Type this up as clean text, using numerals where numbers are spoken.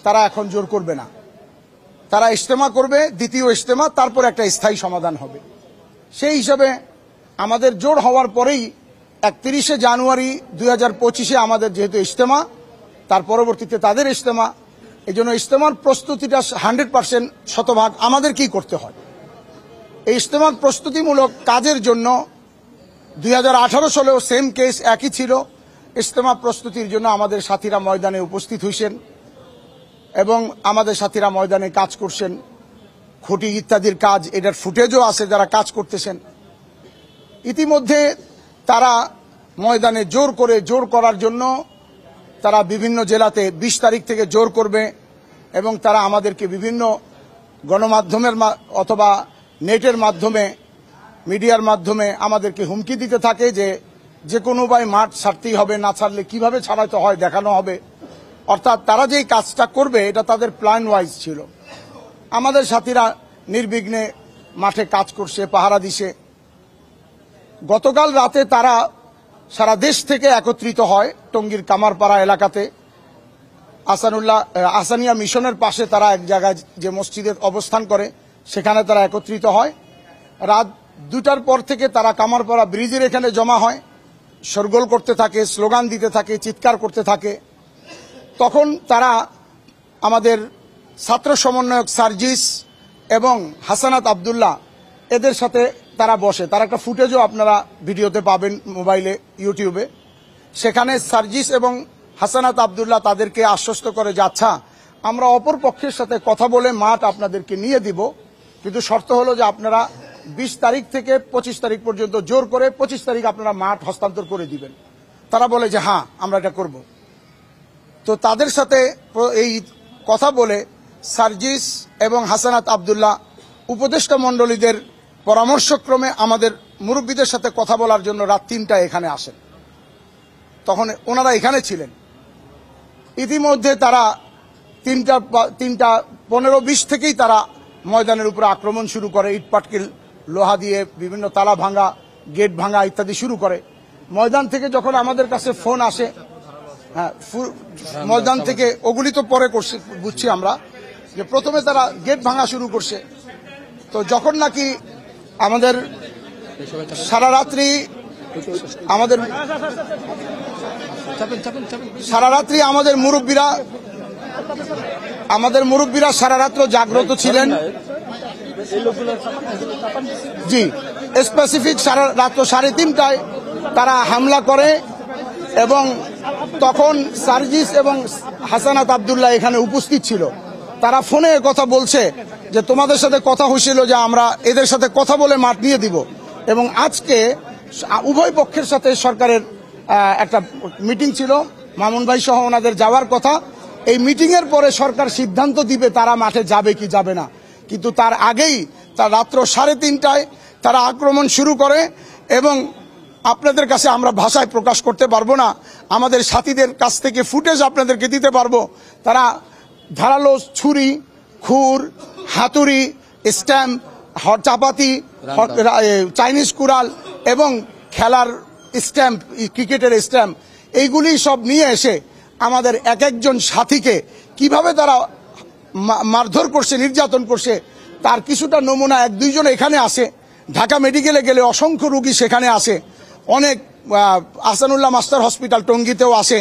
তারা এখন জোর করবে না। তারা ইজতেমা করবে, দ্বিতীয় ইজতেমা, তারপর একটা স্থায়ী সমাধান হবে। সেই হিসাবে আমাদের জোর হওয়ার পরেই 31শে জানুয়ারি 2025-এ আমাদের যেহেতু ইজতেমা, তার পরবর্তীতে তাদের ইজতেমা, এই জন্য ইজতেমার প্রস্তুতিটা 100% শতভাগ আমাদেরকেই করতে হয়। এই ইজতেমার প্রস্তুতিমূলক কাজের জন্য 2018 সালেও সেম কেস একই ছিল। ইজতেমা প্রস্তুতির জন্য আমাদের সাথীরা ময়দানে উপস্থিত হয়েছেন এবং আমাদের সাথীরা ময়দানে কাজ করছেন, খুঁটি ইত্যাদির কাজ, এটার ফুটেজও আছে যারা কাজ করতেছেন। ইতিমধ্যে তারা ময়দানে জোর করার জন্য তারা বিভিন্ন জেলাতে 20 তারিখ থেকে জোর করবে এবং তারা আমাদেরকে বিভিন্ন গণমাধ্যমের অথবা নেটের মাধ্যমে, মিডিয়ার মাধ্যমে আমাদেরকে হুমকি দিতে থাকে যে কোনো উপায় মাঠ ছাড়তেই হবে, না ছাড়লে কিভাবে ছাড়াইতে হয় দেখানো হবে। অর্থাৎ তারা যেই কাজটা করবে এটা তাদের প্ল্যান ওয়াইজ ছিল। আমাদের সাথীরা নির্বিঘ্নে মাঠে কাজ করছে, পাহারা দিছে। গতকাল রাতে তারা সারা দেশ থেকে একত্রিত হয় টঙ্গীর কামারপাড়া এলাকাতে, আসানিয়া মিশনের পাশে তারা এক জায়গায় যে মসজিদে অবস্থান করে সেখানে তারা একত্রিত হয়। রাত 2টার পর থেকে তারা কামারপাড়া ব্রিজের এখানে জমা হয়, শোরগোল করতে থাকে, স্লোগান দিতে থাকে, চিৎকার করতে থাকে। তখন তারা আমাদের ছাত্র সমন্বয়ক সার্জিস এবং হাসানাত আব্দুল্লাহ এদের সাথে তারা বসে। তার একটা ফুটেজও আপনারা ভিডিওতে পাবেন মোবাইলে, ইউটিউবে। সেখানে সার্জিস এবং হাসানাত আব্দুল্লাহ তাদেরকে আশ্বস্ত করে যে আচ্ছা, আমরা অপর পক্ষের সাথে কথা বলে মাঠ আপনাদেরকে নিয়ে দিব, কিন্তু শর্ত হলো যে আপনারা 20 তারিখ থেকে 25 তারিখ পর্যন্ত জোর করে 25 তারিখ আপনারা মাঠ হস্তান্তর করে দিবেন। তারা বলে যে হ্যাঁ, আমরা এটা করব। তো তাদের সাথে এই কথা বলে সার্জিস এবং হাসানাত আব্দুল্লাহ উপদেষ্টা মণ্ডলীদের পরামর্শক্রমে আমাদের মুরব্বীদের সাথে কথা বলার জন্য রাত 3টায় এখানে আসেন। তখন ওনারা এখানে ছিলেন। ইতিমধ্যে তারা 3:15-20 থেকেই তারা ময়দানের উপরে আক্রমণ শুরু করে, ইটপাটকেল, লোহা দিয়ে বিভিন্ন তালা ভাঙা, গেট ভাঙা ইত্যাদি শুরু করে। ময়দান থেকে যখন আমাদের কাছে ফোন আসে, হ্যাঁ, ময়দান থেকে ওগুলি তো পরে করছে, বুঝছি আমরা, যে প্রথমে তারা গেট ভাঙা শুরু করছে। তো যখন নাকি আমাদের সারা রাত্রি আমাদের মুরব্বীরা সারা রাত্র জাগ্রত ছিলেন। জি, স্পেসিফিক সারা রাত্র 3:30টায় তারা হামলা করে এবং তখন সার্জিস এবং হাসানাত আব্দুল্লাহ এখানে উপস্থিত ছিল। তারা ফোনে কথা বলছে যে তোমাদের সাথে কথা হয়েছিল যে আমরা এদের সাথে কথা বলে মাঠ নিয়ে দিব, এবং আজকে উভয় পক্ষের সাথে সরকারের একটা মিটিং ছিল, মামুন ভাই সহ ওনাদের যাওয়ার কথা। এই মিটিং এর পরে সরকার সিদ্ধান্ত দিবে তারা মাঠে যাবে কি যাবে না, কিন্তু তার আগেই তার রাত্র 3:30টায় তারা আক্রমণ শুরু করে এবং আপনাদের কাছে আমরা ভাষায় প্রকাশ করতে পারবো না, আমাদের সাথীদের কাছ থেকে ফুটেজ আপনাদেরকে দিতে পারবো। তারা ধারালো ছুরি, খুর, হাতুড়ি, স্ট্যাম্প, চাপাতি, চাইনিজ কুড়াল এবং খেলার স্ট্যাম্প, ক্রিকেটের স্ট্যাম্প, এইগুলি সব নিয়ে এসে আমাদের একজন সাথীকে কিভাবে তারা মারধর করছে, নির্যাতন করছে, তার কিছুটা নমুনা 1-2 জন এখানে আসে। ঢাকা মেডিকেলে গেলে অসংখ্য রোগী সেখানে আসে, অনেক আহসানুল্লাহ মাস্টার হসপিটাল টঙ্গীতেও আসে।